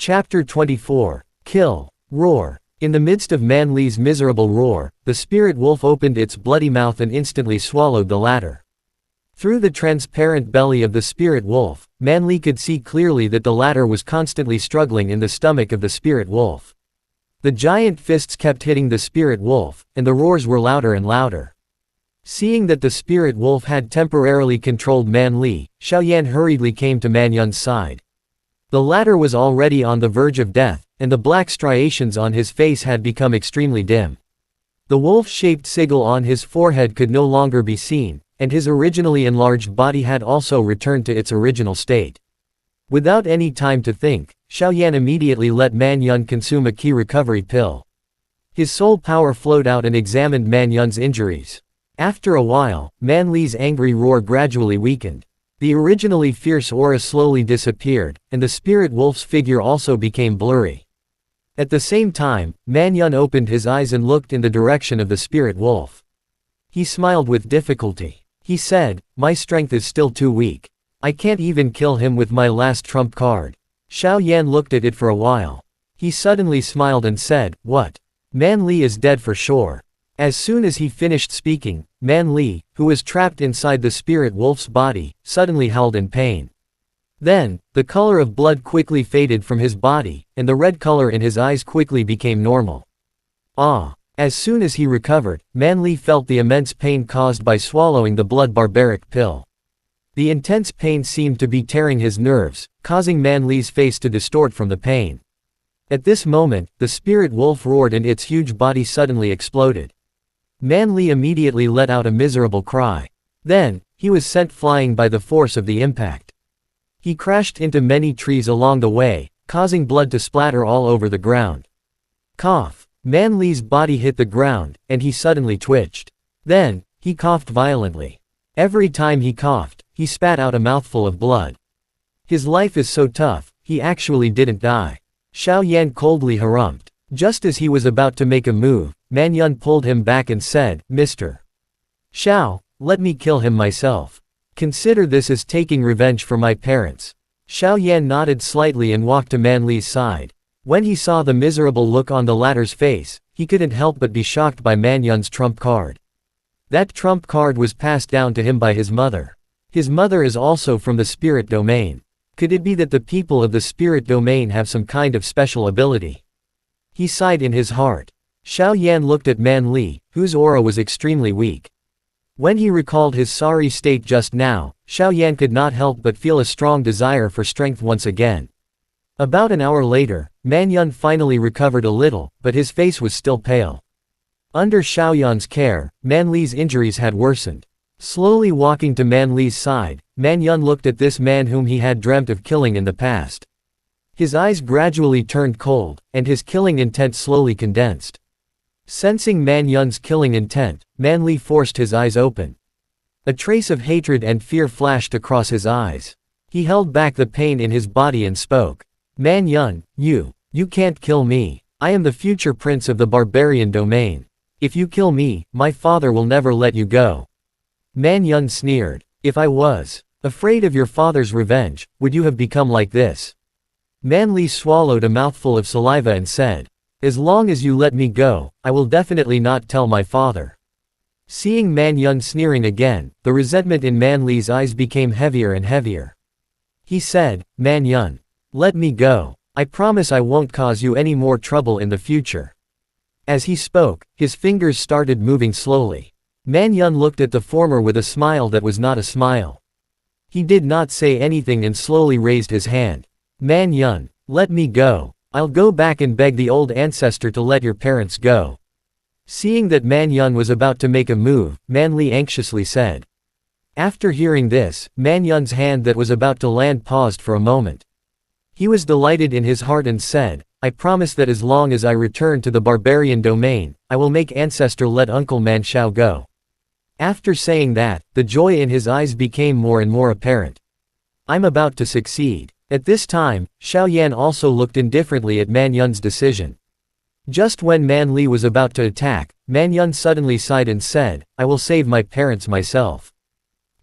Chapter 24. Kill. Roar. In the midst of Man Li's miserable roar, the spirit wolf opened its bloody mouth and instantly swallowed the latter. Through the transparent belly of the spirit wolf, Man Li could see clearly that the latter was constantly struggling in the stomach of the spirit wolf. The giant fists kept hitting the spirit wolf, and the roars were louder and louder. Seeing that the spirit wolf had temporarily controlled Man Li, Xiaoyan hurriedly came to Man Yun's side. The latter was already on the verge of death, and the black striations on his face had become extremely dim. The wolf-shaped sigil on his forehead could no longer be seen, and his originally enlarged body had also returned to its original state. Without any time to think, Xiaoyan immediately let Man Yun consume a key recovery pill. His soul power flowed out and examined Man Yun's injuries. After a while, Man Li's angry roar gradually weakened. The originally fierce aura slowly disappeared, and the spirit wolf's figure also became blurry. At the same time, Man Yun opened his eyes and looked in the direction of the spirit wolf. He smiled with difficulty. He said, "My strength is still too weak. I can't even kill him with my last trump card." Xiaoyan looked at it for a while. He suddenly smiled and said, "What? Man Li is dead for sure." As soon as he finished speaking, Man Li, who was trapped inside the spirit wolf's body, suddenly howled in pain. Then, the color of blood quickly faded from his body, and the red color in his eyes quickly became normal. As soon as he recovered, Man Li felt the immense pain caused by swallowing the blood barbaric pill. The intense pain seemed to be tearing his nerves, causing Man Li's face to distort from the pain. At this moment, the spirit wolf roared and its huge body suddenly exploded. Man Li immediately let out a miserable cry. Then, he was sent flying by the force of the impact. He crashed into many trees along the way, causing blood to splatter all over the ground. Cough. Man Li's body hit the ground, and he suddenly twitched. Then, he coughed violently. Every time he coughed, he spat out a mouthful of blood. His life is so tough, he actually didn't die. Xiaoyan coldly harumphed. Just as he was about to make a move, Man Yun pulled him back and said, "Mr. Xiao, let me kill him myself. Consider this as taking revenge for my parents." Xiaoyan nodded slightly and walked to Man Li's side. When he saw the miserable look on the latter's face, he couldn't help but be shocked by Man Yun's trump card. That trump card was passed down to him by his mother. His mother is also from the spirit domain. Could it be that the people of the spirit domain have some kind of special ability? He sighed in his heart. Xiaoyan looked at Man Li, whose aura was extremely weak. When he recalled his sorry state just now, Xiaoyan could not help but feel a strong desire for strength once again. About an hour later, Man Yun finally recovered a little, but his face was still pale. Under Xiaoyan's care, Man Li's injuries had worsened. Slowly walking to Man Li's side, Man Yun looked at this man whom he had dreamt of killing in the past. His eyes gradually turned cold, and his killing intent slowly condensed. Sensing Man Yun's killing intent, Man Li forced his eyes open. A trace of hatred and fear flashed across his eyes. He held back the pain in his body and spoke. "Man Yun, you can't kill me. I am the future prince of the barbarian domain. If you kill me, my father will never let you go." Man Yun sneered. "If I was afraid of your father's revenge, would you have become like this?" Man Li swallowed a mouthful of saliva and said, "As long as you let me go, I will definitely not tell my father." Seeing Man Yun sneering again, the resentment in Man Li's eyes became heavier and heavier. He said, "Man Yun, let me go. I promise I won't cause you any more trouble in the future." As he spoke, his fingers started moving slowly. Man Yun looked at the former with a smile that was not a smile. He did not say anything and slowly raised his hand. "Man Yun, let me go. I'll go back and beg the old ancestor to let your parents go." Seeing that Man Yun was about to make a move, Man Li anxiously said. After hearing this, Man Yun's hand that was about to land paused for a moment. He was delighted in his heart and said, "I promise that as long as I return to the barbarian domain, I will make ancestor let Uncle Man Xiao go." After saying that, the joy in his eyes became more and more apparent. "I'm about to succeed." At this time, Xiaoyan also looked indifferently at Man Yun's decision. Just when Man Li was about to attack, Man Yun suddenly sighed and said, "I will save my parents myself."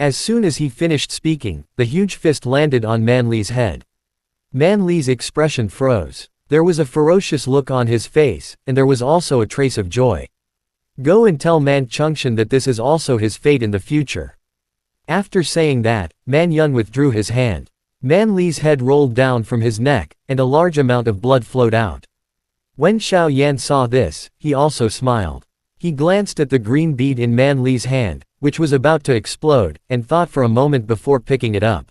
As soon as he finished speaking, the huge fist landed on Man Li's head. Man Li's expression froze. There was a ferocious look on his face, and there was also a trace of joy. Go and tell Man Chungshan that this is also his fate in the future. After saying that, Man Yun withdrew his hand. Man Li's head rolled down from his neck, and a large amount of blood flowed out. When Xiao Yan saw this, he also smiled. He glanced at the green bead in Man Li's hand, which was about to explode, and thought for a moment before picking it up.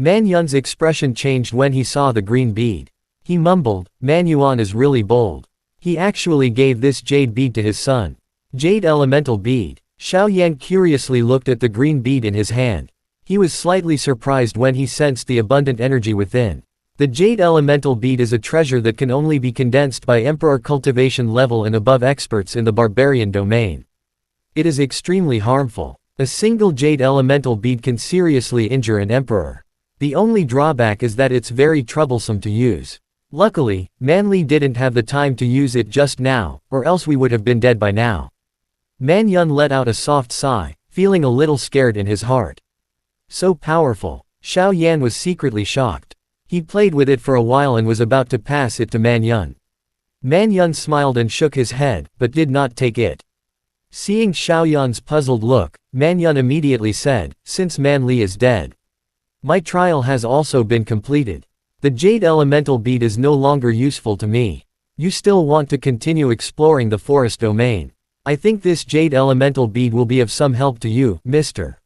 Man Yun's expression changed when he saw the green bead. He mumbled, Man Yuan is really bold. He actually gave this jade bead to his son. Jade elemental bead. Xiao Yan curiously looked at the green bead in his hand. He was slightly surprised when he sensed the abundant energy within. The jade elemental bead is a treasure that can only be condensed by emperor cultivation level and above experts in the barbarian domain. It is extremely harmful. A single jade elemental bead can seriously injure an emperor. The only drawback is that it's very troublesome to use. Luckily, Man Li didn't have the time to use it just now, or else we would have been dead by now. Man Yun let out a soft sigh, feeling a little scared in his heart. So powerful. Xiao Yan was secretly shocked. He played with it for a while and was about to pass it to Man Yun. Man Yun smiled and shook his head, but did not take it. Seeing Xiao Yan's puzzled look, Man Yun immediately said, since Man Li is dead, my trial has also been completed. The jade elemental bead is no longer useful to me. You still want to continue exploring the forest domain. I think this jade elemental bead will be of some help to you, Mr.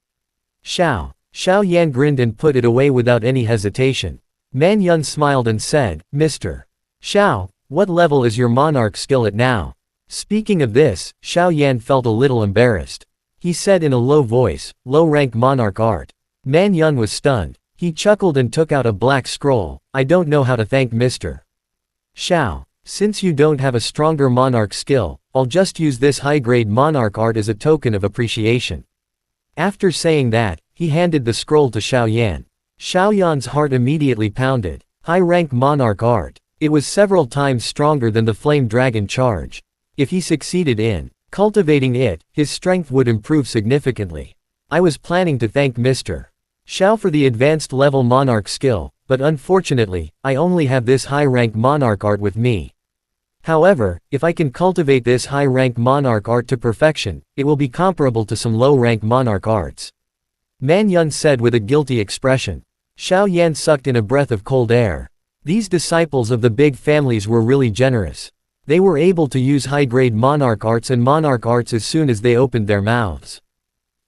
Xiao. Xiao Yan grinned and put it away without any hesitation. Man Yun smiled and said, Mr. Xiao, what level is your monarch skill at now? Speaking of this, Xiao Yan felt a little embarrassed. He said in a low voice, low-rank monarch art. Man Yun was stunned. He chuckled and took out a black scroll. I don't know how to thank Mr. Xiao. Since you don't have a stronger monarch skill, I'll just use this high-grade monarch art as a token of appreciation. After saying that, he handed the scroll to Xiao Yan. Xiao Yan's heart immediately pounded. High-rank monarch art. It was several times stronger than the flame dragon charge. If he succeeded in cultivating it, his strength would improve significantly. I was planning to thank Mr. Xiao for the advanced level monarch skill, but unfortunately, I only have this high-rank monarch art with me. However, if I can cultivate this high-rank monarch art to perfection, it will be comparable to some low-rank monarch arts. Man Yun said with a guilty expression. Xiao Yan sucked in a breath of cold air. These disciples of the big families were really generous. They were able to use high-grade monarch arts and monarch arts as soon as they opened their mouths.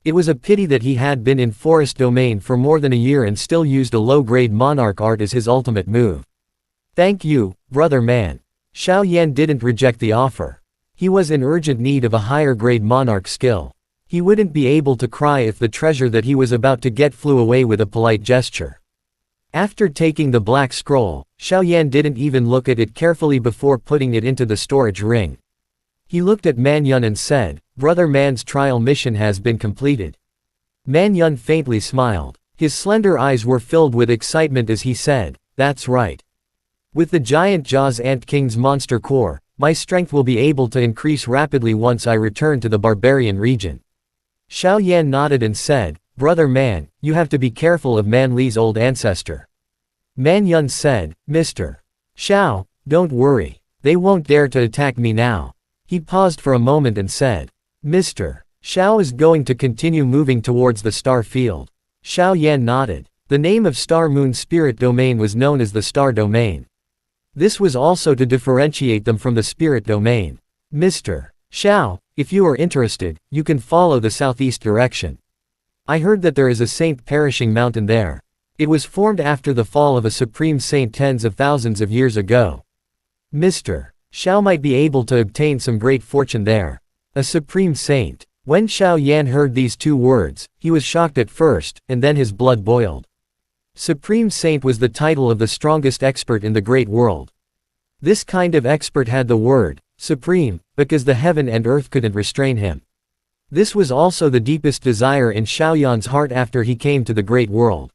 It was a pity that he had been in forest domain for more than a year and still used a low-grade monarch art as his ultimate move. Thank you, brother man. Xiao Yan didn't reject the offer. He was in urgent need of a higher-grade monarch skill. He wouldn't be able to cry if the treasure that he was about to get flew away with a polite gesture. After taking the black scroll, Xiao Yan didn't even look at it carefully before putting it into the storage ring. He looked at Man Yun and said, Brother Man's trial mission has been completed. Man Yun faintly smiled. His slender eyes were filled with excitement as he said, that's right. With the giant Jaws Ant King's monster core, my strength will be able to increase rapidly once I return to the barbarian region. Xiao Yan nodded and said, Brother Man, you have to be careful of Man Li's old ancestor. Man Yun said, Mr. Xiao, don't worry. They won't dare to attack me now. He paused for a moment and said, Mr. Xiao is going to continue moving towards the star field. Xiao Yan nodded. The name of Star Moon Spirit Domain was known as the Star Domain. This was also to differentiate them from the Spirit Domain. Mr. Xiao, if you are interested, you can follow the southeast direction. I heard that there is a saint perishing mountain there. It was formed after the fall of a supreme saint tens of thousands of years ago. Mr. Xiao might be able to obtain some great fortune there. A supreme saint. When Xiao Yan heard these two words, he was shocked at first, and then his blood boiled. Supreme Saint was the title of the strongest expert in the great world. This kind of expert had the word, supreme, because the heaven and earth couldn't restrain him. This was also the deepest desire in Xiao Yan's heart after he came to the great world.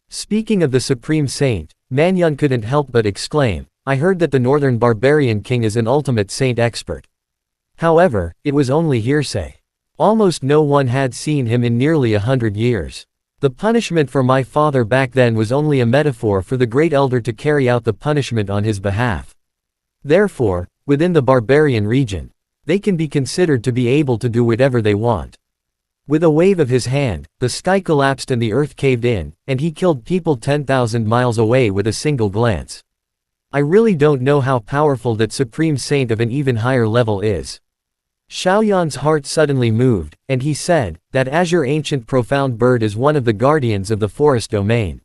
Speaking of the Supreme Saint, Man Yun couldn't help but exclaim, I heard that the Northern Barbarian King is an ultimate saint expert. However, it was only hearsay. Almost no one had seen him in nearly 100 years. The punishment for my father back then was only a metaphor for the Great Elder to carry out the punishment on his behalf. Therefore, within the barbarian region, they can be considered to be able to do whatever they want. With a wave of his hand, the sky collapsed and the earth caved in, and he killed people 10,000 miles away with a single glance. I really don't know how powerful that supreme saint of an even higher level is. Xiaoyan's heart suddenly moved, and he said, that azure ancient profound bird is one of the guardians of the forest domain.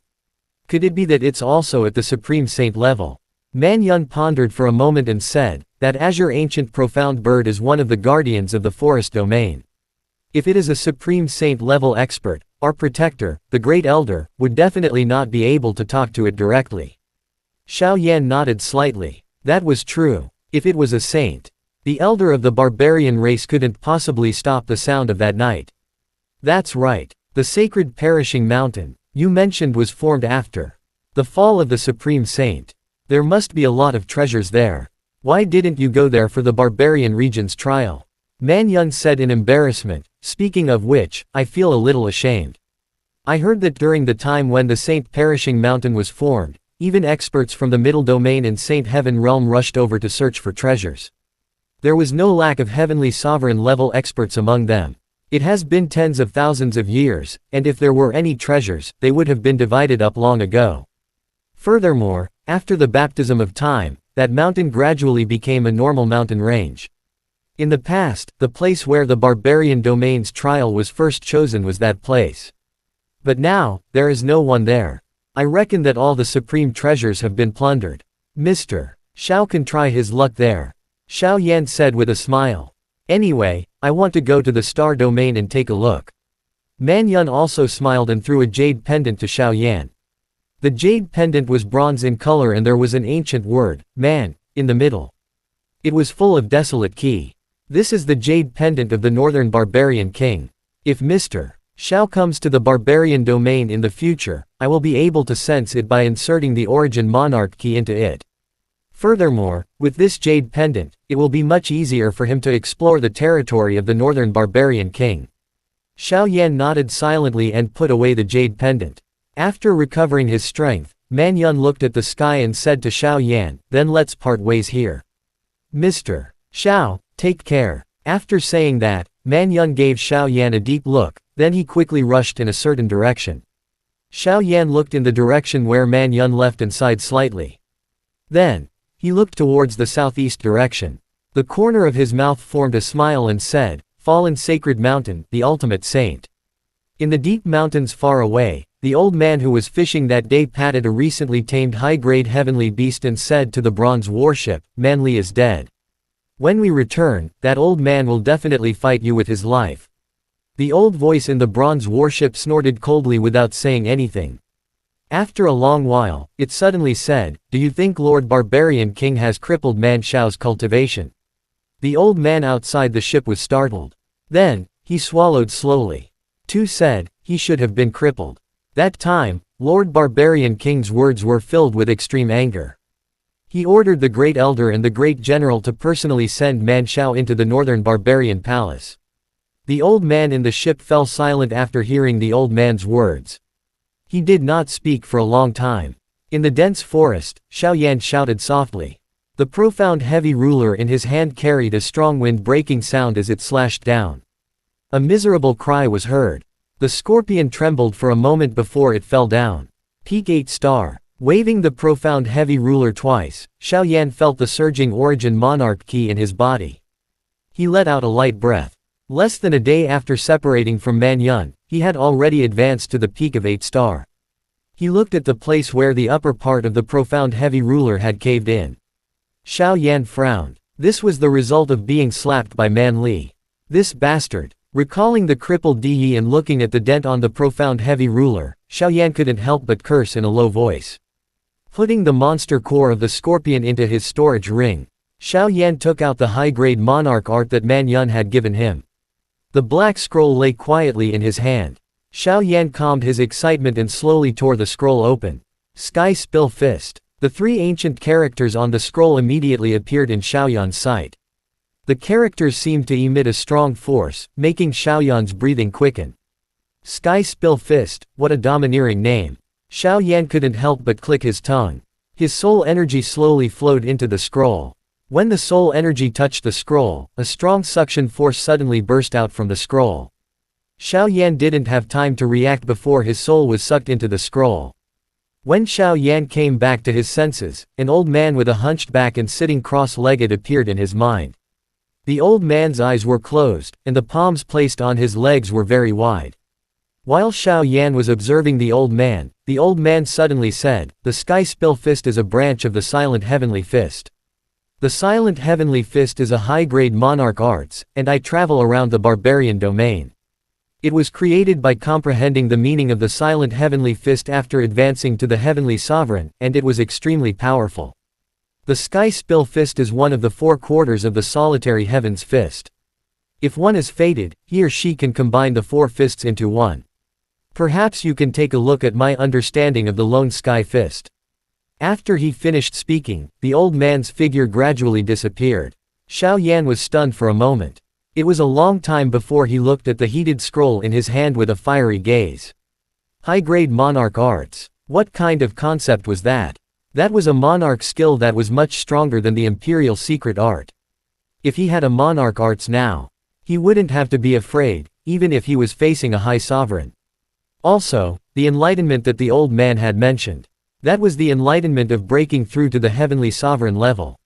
Could it be that it's also at the supreme saint level? Man Yun pondered for a moment and said, that azure ancient profound bird is one of the guardians of the forest domain. If it is a supreme saint level expert, our protector, the Great Elder, would definitely not be able to talk to it directly. Xiao Yan nodded slightly. That was true. If it was a saint, the elder of the barbarian race couldn't possibly stop the sound of that night. That's right. The sacred perishing mountain you mentioned was formed after the fall of the supreme saint. There must be a lot of treasures there. Why didn't you go there for the barbarian region's trial? Man Yun said in embarrassment, speaking of which, I feel a little ashamed. I heard that during the time when the Saint Perishing Mountain was formed, even experts from the Middle Domain and Saint Heaven Realm rushed over to search for treasures. There was no lack of heavenly sovereign level experts among them. It has been tens of thousands of years, and if there were any treasures, they would have been divided up long ago. Furthermore, after the baptism of time, that mountain gradually became a normal mountain range. In the past, the place where the barbarian domain's trial was first chosen was that place. But now, there is no one there. I reckon that all the supreme treasures have been plundered. Mr. Xiao can try his luck there. Xiao Yan said with a smile. Anyway, I want to go to the star domain and take a look. Man Yun also smiled and threw a jade pendant to Xiao Yan. The jade pendant was bronze in color and there was an ancient word, man, in the middle. It was full of desolate key. This is the jade pendant of the northern barbarian king. If Mr. Xiao comes to the barbarian domain in the future, I will be able to sense it by inserting the origin monarch key into it. Furthermore, with this jade pendant, it will be much easier for him to explore the territory of the northern barbarian king. Xiao Yan nodded silently and put away the jade pendant. After recovering his strength, Man Yun looked at the sky and said to Xiao Yan, then let's part ways here. Mr. Xiao, take care. After saying that, Man Yun gave Xiao Yan a deep look, then he quickly rushed in a certain direction. Xiao Yan looked in the direction where Man Yun left and sighed slightly. Then, he looked towards the southeast direction. The corner of his mouth formed a smile and said, Fallen Sacred Mountain, the ultimate saint. In the deep mountains far away, the old man who was fishing that day patted a recently tamed high-grade heavenly beast and said to the bronze warship, Manly is dead. When we return, that old man will definitely fight you with his life. The old voice in the bronze warship snorted coldly without saying anything. After a long while, it suddenly said, Do you think Lord Barbarian King has crippled Man Xiao's cultivation? The old man outside the ship was startled. Then, he swallowed slowly. Tu said, he should have been crippled. That time, Lord Barbarian King's words were filled with extreme anger. He ordered the Great Elder and the Great General to personally send Man Xiao into the northern barbarian palace. The old man in the ship fell silent after hearing the old man's words. He did not speak for a long time. In the dense forest, Xiao Yan shouted softly. The profound heavy ruler in his hand carried a strong wind-breaking sound as it slashed down. A miserable cry was heard. The scorpion trembled for a moment before it fell down. Peak 8 star. Waving the profound heavy ruler twice, Xiao Yan felt the surging origin monarch key in his body. He let out a light breath. Less than a day after separating from Man Yun, he had already advanced to the peak of 8 star. He looked at the place where the upper part of the profound heavy ruler had caved in. Xiao Yan frowned. This was the result of being slapped by Man Li. This bastard. Recalling the crippled Di and looking at the dent on the profound heavy ruler, Xiao Yan couldn't help but curse in a low voice. Putting the monster core of the scorpion into his storage ring, Xiao Yan took out the high-grade monarch art that Man Yun had given him. The black scroll lay quietly in his hand. Xiao Yan calmed his excitement and slowly tore the scroll open. Sky Spill Fist. The 3 ancient characters on the scroll immediately appeared in Xiao Yan's sight. The characters seemed to emit a strong force, making Xiao Yan's breathing quicken. Sky Spill Fist, what a domineering name. Xiao Yan couldn't help but click his tongue. His soul energy slowly flowed into the scroll. When the soul energy touched the scroll, a strong suction force suddenly burst out from the scroll. Xiao Yan didn't have time to react before his soul was sucked into the scroll. When Xiao Yan came back to his senses, an old man with a hunched back and sitting cross-legged appeared in his mind. The old man's eyes were closed, and the palms placed on his legs were very wide. While Xiao Yan was observing the old man suddenly said, "The Sky Spill Fist is a branch of the Silent Heavenly Fist. The Silent Heavenly Fist is a high-grade monarch arts, and I travel around the barbarian domain. It was created by comprehending the meaning of the Silent Heavenly Fist after advancing to the Heavenly Sovereign, and it was extremely powerful. The Sky Spill Fist is one of the 4 quarters of the Solitary Heaven's Fist. If one is fated, he or she can combine the 4 fists into one. Perhaps you can take a look at my understanding of the Lone Sky Fist." After he finished speaking, the old man's figure gradually disappeared. Xiao Yan was stunned for a moment. It was a long time before he looked at the heated scroll in his hand with a fiery gaze. High-grade monarch arts. What kind of concept was that? That was a monarch skill that was much stronger than the imperial secret art. If he had a monarch arts now, he wouldn't have to be afraid, even if he was facing a high sovereign. Also, the enlightenment that the old man had mentioned. That was the enlightenment of breaking through to the heavenly sovereign level.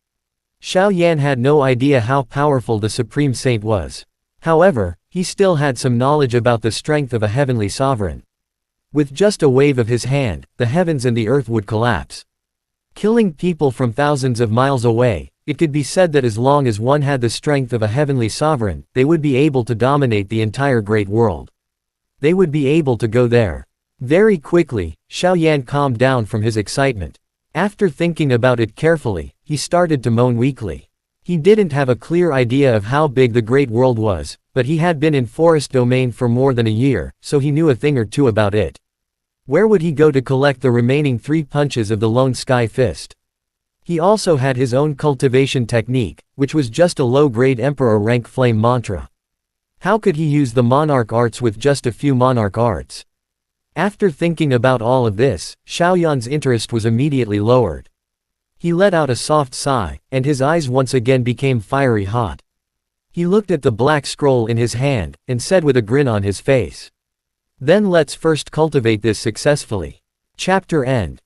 Xiao Yan had no idea how powerful the Supreme Saint was. However, he still had some knowledge about the strength of a heavenly sovereign. With just a wave of his hand, the heavens and the earth would collapse. Killing people from thousands of miles away, it could be said that as long as one had the strength of a heavenly sovereign, they would be able to dominate the entire great world. They would be able to go there. Very quickly, Xiao Yan calmed down from his excitement. After thinking about it carefully, he started to moan weakly. He didn't have a clear idea of how big the great world was, but he had been in forest domain for more than a year, so he knew a thing or two about it. Where would he go to collect the remaining 3 punches of the Lone Sky Fist? He also had his own cultivation technique, which was just a low-grade Emperor rank flame mantra. How could he use the monarch arts with just a few monarch arts? After thinking about all of this, Xiao Yan's interest was immediately lowered. He let out a soft sigh, and his eyes once again became fiery hot. He looked at the black scroll in his hand, and said with a grin on his face, "Then let's first cultivate this successfully." Chapter end.